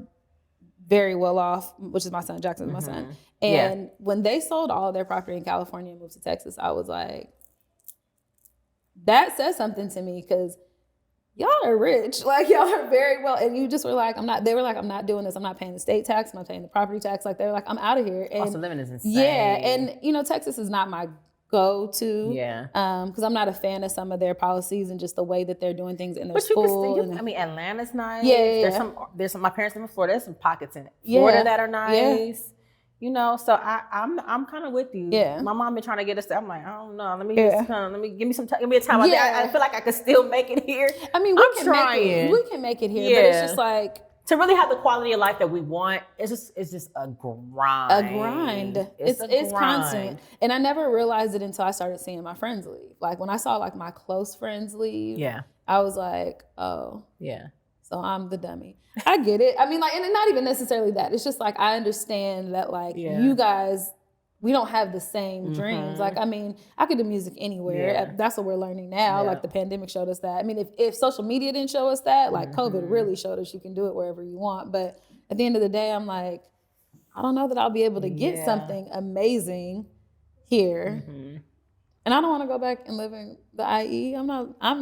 very well off, which is my son. Jackson's my son. And when they sold all of their property in California and moved to Texas, I was like, that says something to me, because y'all are rich. Like, y'all are very well. And you just were like, they were like, I'm not doing this. I'm not paying the state tax. I'm not paying the property tax. Like, they were like, I'm out of here. And cost of living is insane. Yeah. And, Texas is not my go-to. Yeah. Because I'm not a fan of some of their policies and just the way that they're doing things in their school. Atlanta's nice. Yeah. There's some, my parents live in Florida. There's some pockets in Florida that are nice. So I'm kind of with you. Yeah. My mom been trying to get us there. I'm like, I don't know. Let me give me some time. Give me a time. I feel like I could still make it here. I mean, we can make it here, but it's just like, to really have the quality of life that we want, it's just a grind. A grind. It's constant. And I never realized it until I started seeing my friends leave. Like, when I saw like my close friends leave, I was like, oh. Yeah. So I'm the dummy. I get it. I mean, like, and it's not even necessarily that. It's just like, I understand that, like, you guys, we don't have the same dreams. Like, I mean, I could do music anywhere. Yeah. That's what we're learning now. Yeah. Like, the pandemic showed us that. I mean, if social media didn't show us that, like, COVID really showed us you can do it wherever you want. But at the end of the day, I'm like, I don't know that I'll be able to get something amazing here. And I don't want to go back and live in the IE. I'm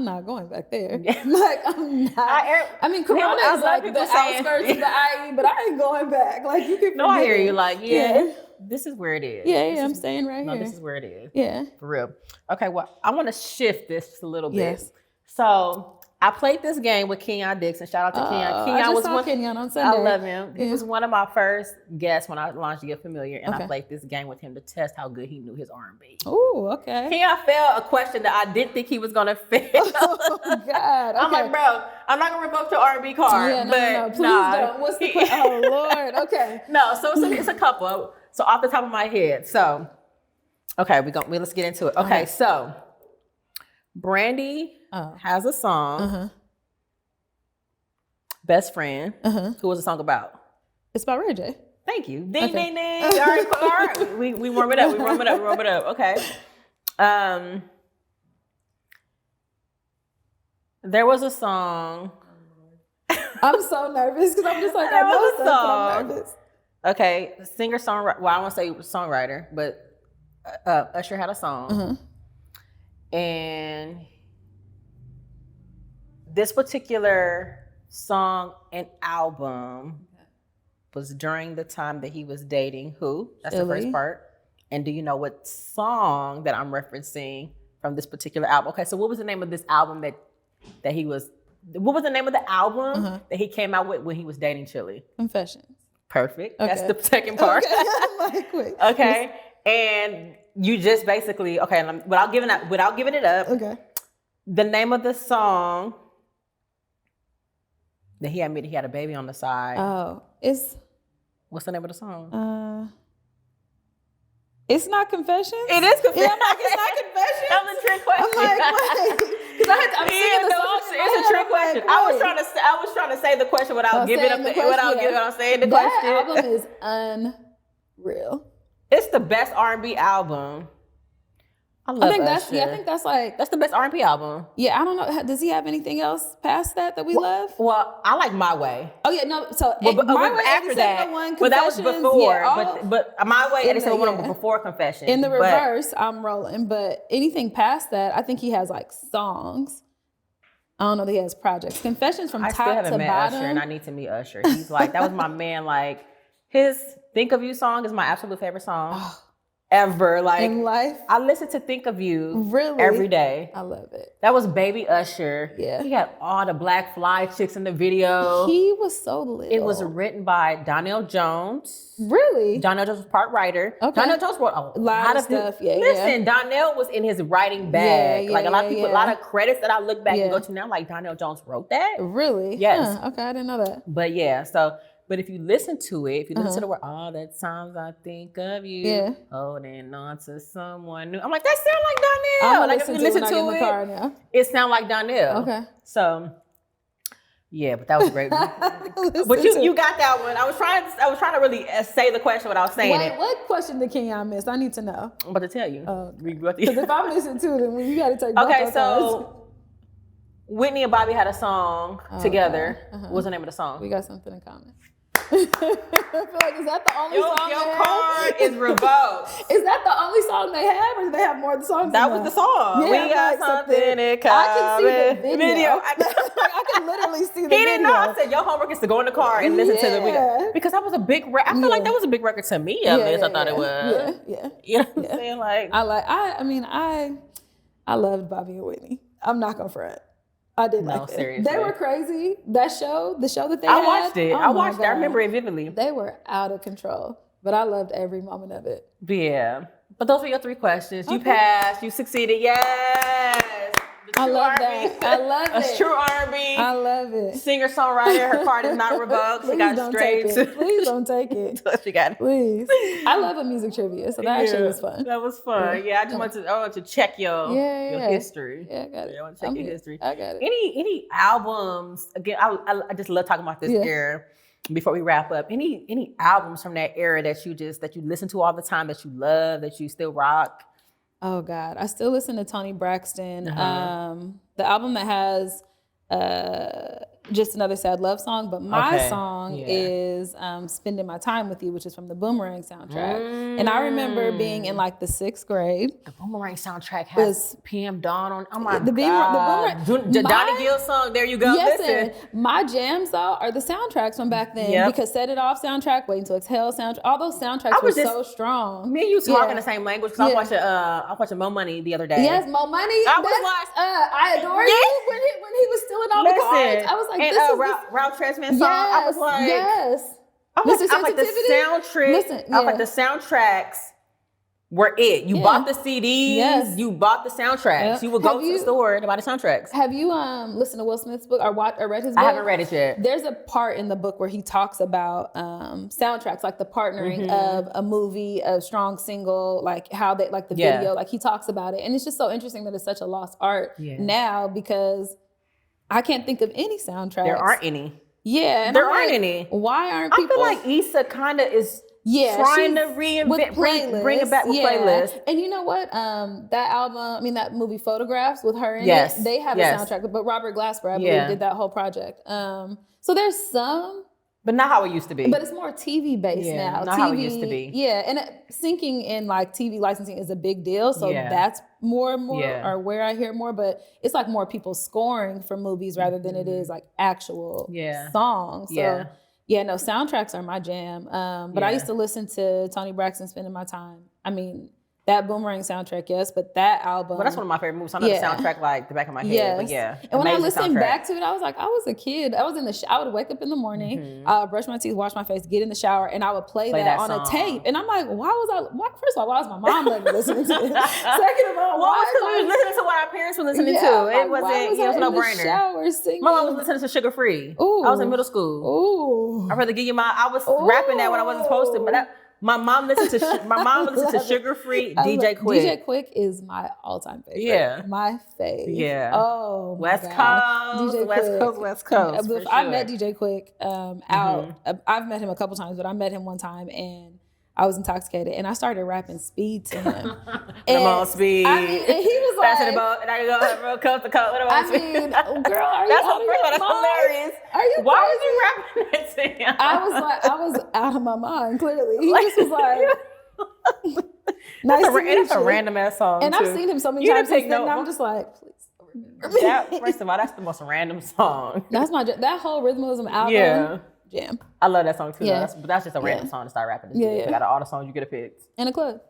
not going back there. Like, I'm not. I mean, Corona is like the outskirts of the IE, but I ain't going back. Like, you can. No, I hear you. Like, this is where it is. Yeah, I'm staying right here. No, this is where it is. Yeah. For real. Okay, well, I want to shift this just a little bit. Yes. So I played this game with Kenyon Dixon. Shout out to Kenyon. Kenyon was one. Kenyon on Sunday. I love him. He was one of my first guests when I launched Get Familiar, and I played this game with him to test how good he knew his R&B. Oh, okay. Kenyon failed a question that I didn't think he was gonna fail. Oh God. Okay. I'm like, bro, I'm not gonna revoke your R&B card. Yeah, no, please don't. What's the question? Oh Lord. Okay. No, so it's a couple. So off the top of my head, so okay, let's get into it. Okay, so Brandy has a song, Best Friend. Who was the song about? It's about Ray J. Thank you. Ding, ding, ding. All right. We warm it up. Okay. There was a song. I'm so nervous because I'm just like, I Name of know the stuff, but song. I'm nervous. Okay, singer-songwriter. Well, I want to say songwriter, but Usher had a song. And this particular song and album was during the time that he was dating who? That's the first part. And do you know what song that I'm referencing from this particular album? Okay, so what was the name of this album that he was, what was the name of the album that he came out with when he was dating Chili? Confessions. Perfect. Okay. That's the second part. Okay. I'm like, wait. Okay. And you just basically, without giving it up, Okay. the name of the song that he admitted he had a baby on the side. Oh, What's the name of the song? It's not Confessions? It is Confessions. Yeah, I'm like, it's not Confessions? That was a trick question. I'm like, wait. Because I'm singing the song. It's a trick question. I was trying to say the question without giving up without saying the question. That album is unreal. It's the best R&B album. I think that's the best R&B album. Yeah, I don't know. Does he have anything else past that we love? Well, I like My Way. Oh yeah, no. So My Way after that, but that was before. But My Way, 8701 was before Confession. In the reverse, I'm rolling. But anything past that, I think he has like songs. I don't know that he has projects. Confessions from top to bottom. I still haven't met Usher, and I need to meet Usher. He's like, that was my man. Like his "Think of You" song is my absolute favorite song. Ever. Like in life, I listen to "Think of You" really every day. I love it. That was baby Usher. Yeah, he had all the black fly chicks in the video. He was so little. It was written by Donnell Jones. Really? Donnell Jones was part writer. Okay. Donnell Jones wrote a lot of stuff. Listen, Donnell was in his writing bag. A lot of people, a lot of credits that I look back and go to now, like Donnell Jones wrote that. Really? Yes. Okay, I didn't know that. But yeah, but if you listen to it, if you listen to the word, all the times I think of you, holding on to someone new. I'm like, that sound like Donnell. Like if you listen to it, it sound like Donnell. Okay. So, yeah, but that was great. But you got that one. I was trying to really say the question without saying it. What question did Kenyon miss? I need to know. I'm about to tell you. Because if I'm listening to it, then you got to take both. Okay, so Whitney and Bobby had a song together. What's the name of the song? We got something in common. I feel like, is that the only song your card is revoked. Is that the only song they have, or do they have more songs? That was the song. Yeah, we got something in common. I can see the video. I can literally see the video. He didn't know. I said, your homework is to go in the car and listen to the video. Because that was a big record. I feel like that was a big record to me, at least. I thought it was. Yeah. You know what I'm saying? Like, I loved Bobby and Whitney. I'm not going to front. I did like it. Seriously. They were crazy. The show that they had. I watched it. I watched it. I remember it vividly. They were out of control, but I loved every moment of it. Yeah. But those were your 3 questions. You passed. You succeeded. Yes. I love that. I love it. A true R&B. I love it. Singer-songwriter. Her card is not revoked. She got straight to... Please don't take it. She got it. Please. I love a music trivia, so that actually was fun. That was fun. Yeah, I wanted to check your history. Yeah, I got it. I want to check your history. I got it. Any albums? Again, I just love talking about this era. Before we wrap up, any albums from that era that you listen to all the time, that you love, that you still rock? Oh God, I still listen to Toni Braxton. The album that has Just Another Sad Love Song, but my song is Spending My Time With You, which is from the Boomerang soundtrack. And I remember being in like the 6th grade. The Boomerang soundtrack has PM Dawn on. Oh my God. The Donnie Gill song, there you go. Listen, my jams though are the soundtracks from back then. Because Set It Off soundtrack, Waiting to Exhale soundtrack, all those soundtracks were so strong. Me and you talking the same language, because I was watching Mo Money the other day. Yes, Mo Money. I Adore You when he was stealing all the cards. I was like, this is Ralph Tresman song. I was like, I like the soundtracks were it. You bought the CDs, you bought the soundtracks. You would go to the store to buy the soundtracks. Have you listened to Will Smith's book or read his book? I haven't read it yet. There's a part in the book where he talks about soundtracks, like the partnering of a movie, a strong single, like how they like the video, like he talks about it. And it's just so interesting that it's such a lost art now, because I can't think of any soundtracks. There aren't any. Yeah. There aren't any. Why aren't people? I feel like Issa kind of is trying to with reinvent, playlists. bring it back with playlists. And you know what? That album, that movie Photographs with her in Yes. it, they have a soundtrack. But Robert Glasper, I believe, did that whole project. So there's some. But not how it used to be. But it's more TV based now. Not how it used to be. Yeah, and syncing in like TV licensing is a big deal. So that's more and more, or where I hear more. But it's like more people scoring for movies rather than it is like actual songs. So no, soundtracks are my jam. But I used to listen to Toni Braxton Spending My Time. I mean, that Boomerang soundtrack, yes, but that album. Well, that's one of my favorite movies. I know the soundtrack like the back of my head, but And when I listened back to it, I was like, I was a kid. I was in the I would wake up in the morning, I would brush my teeth, wash my face, get in the shower, and I would play that on a tape. And I'm like, first of all, why was my mom letting me listen to it? Second of all, why was we listening to what our parents were listening to? It wasn't, it was no brainer. Shower singing. My mom was listening to Sugar Free. I was in middle school. I'd rather give you I was rapping that when I wasn't supposed to, but my mom listened to Sugar Free, DJ Quick. DJ Quick is my all-time favorite. Yeah. My fave. Yeah. Oh, West Coast. I met DJ Quick out. I've met him a couple times, but I met him one time and I was intoxicated and I started rapping speed to him. I'm on speed. I mean, and he was like, passing the boat, and I can go real coast to coast. I mean, girl, are you out of your that's mind? hilarious. Are you Why crazy? was you rapping that to him? I was out of my mind, clearly. He just was like, nice to meet you. That's a random ass song, and too. I've seen him so many times since then, and I'm just like, please don't remember me. First of all, that's the most random song. That's that whole Rhythmism album. Jam. I love that song too. Yeah. But that's just a random song to start rapping. Out of all the songs you could have picked. In a club.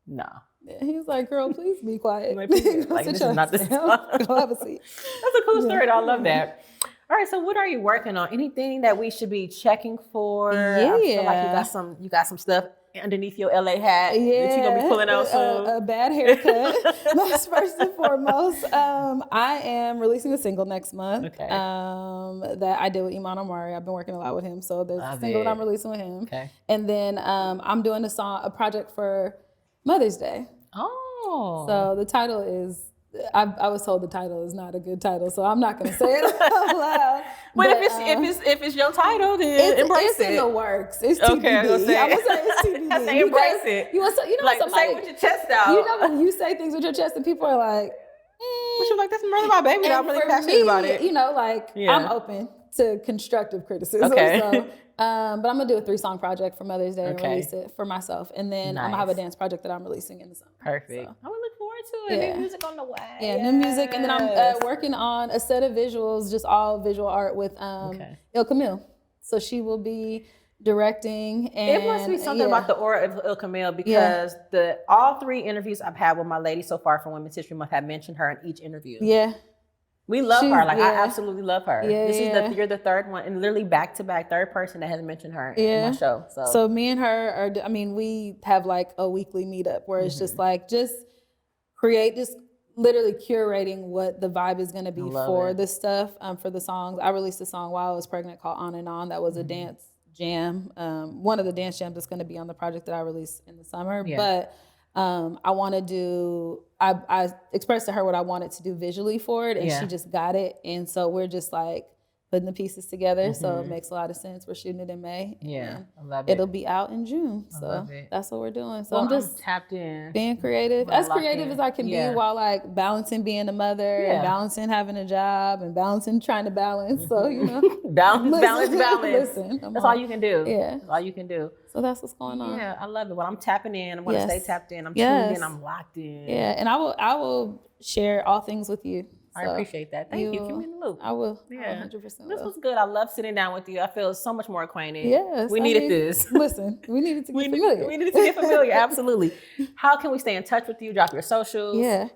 No. Yeah, he was like, girl, please be quiet. Like, this is not the song. Go have a seat. That's a cool story. I love that. All right, so what are you working on? Anything that we should be checking for? Yeah. I feel like you got some stuff underneath your LA hat that you're gonna be pulling out soon. A bad haircut. That's first and foremost. I am releasing a single next month. Okay. That I did with Iman Omari. I've been working a lot with him, so there's a single that I'm releasing with him. Okay. And then I'm doing a project for Mother's Day. Oh. So the title is. I was told the title is not a good title, so I'm not going to say it out loud. But if it's your title, then embrace it. It's in the works. It's TBD. Okay, I'm gonna say it's TBD. I say embrace it. You know, like somebody, say with your chest out. You know when you say things with your chest and people are like, but you're like, that's my baby. I'm really passionate about it. You know, like I'm open to constructive criticism. Okay. So, but I'm gonna do a 3-song project for Mother's Day and release it for myself, and then I'm gonna have a dance project that I'm releasing in the summer. Perfect. So. I would look forward to it. New music on the way. Yeah, new music, and then I'm working on a set of visuals, just all visual art with Il Camille. So she will be directing, and it must be something about the aura of Il Camille because all 3 interviews I've had with my lady so far from Women's History Month have mentioned her in each interview. Yeah. We love her. Like I absolutely love her. Yeah, you're the third one, and literally back to back, third person that has mentioned her in my show. So me and her are. We have like a weekly meetup where it's just literally curating what the vibe is going to be for this stuff. For the songs, I released a song while I was pregnant called On and On. That was a dance jam. One of the dance jams that's going to be on the project that I released in the summer, but. I want to do, I expressed to her what I wanted to do visually for it, and she just got it. And so we're just like putting the pieces together. So it makes a lot of sense. We're shooting it in May. Yeah, I love it. It'll be out in June. So that's what we're doing. So I'm just tapped in. Being creative. As creative as I can be while like balancing being a mother and balancing having a job and balancing trying to balance. So, you know. balance. Listen, that's all you can do. Yeah. That's all you can do. So that's what's going on. Yeah, I love it. Well, I'm tapping in. I'm going to stay tapped in. I'm tuned in. I'm locked in. Yeah, and I will share all things with you. I appreciate that. Thank you. Keep me in the loop. I will. Yeah. 100%. This was good. I love sitting down with you. I feel so much more acquainted. Yes. We needed this. Listen, we needed to get familiar. We needed to get familiar. Absolutely. How can we stay in touch with you? Drop your socials. Yeah.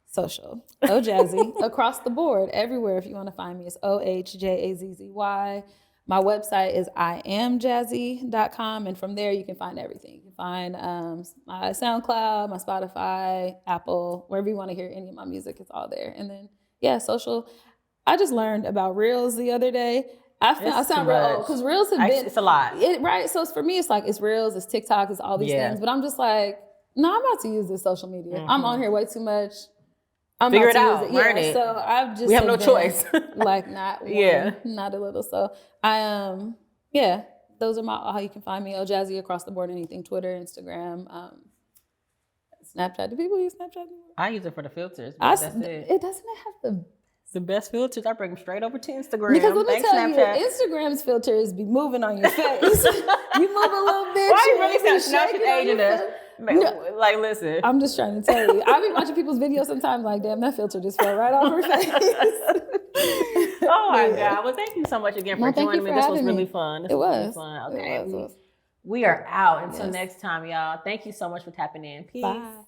Social. Jazzy. Across the board, everywhere. If you want to find me, it's OHJAZZY. My website is iamjazzy.com, and from there you can find everything. You can find my SoundCloud, my Spotify, Apple, wherever you want to hear any of my music, it's all there. And then, social. I just learned about Reels the other day. I sound real old because Reels have been... It's a lot. Right? So for me, it's like, it's Reels, it's TikTok, it's all these things. But I'm just like, no, I'm about to use this social media. I'm on here way too much. I'm Figure it out, learn it. So I've just we have no choice. like not one, not a little. So I those are how you can find me. Jazzy across the board, anything, Twitter, Instagram, Snapchat. Do people use Snapchat anymore? I use it for the filters. That's it. It doesn't have the best filters. I bring them straight over to Instagram. Because let me Thanks, tell Snapchat. you, Instagram's filters be moving on your face. You move a little bit. Why you really sound aging us? No. Like, listen. I'm just trying to tell you. I be watching people's videos sometimes like, damn, that filter just fell right off her face. Oh my God. Well, thank you so much again for joining me. This was really fun. It was. Really fun. Okay. It was. We are out until next time, y'all. Thank you so much for tapping in. Peace. Bye.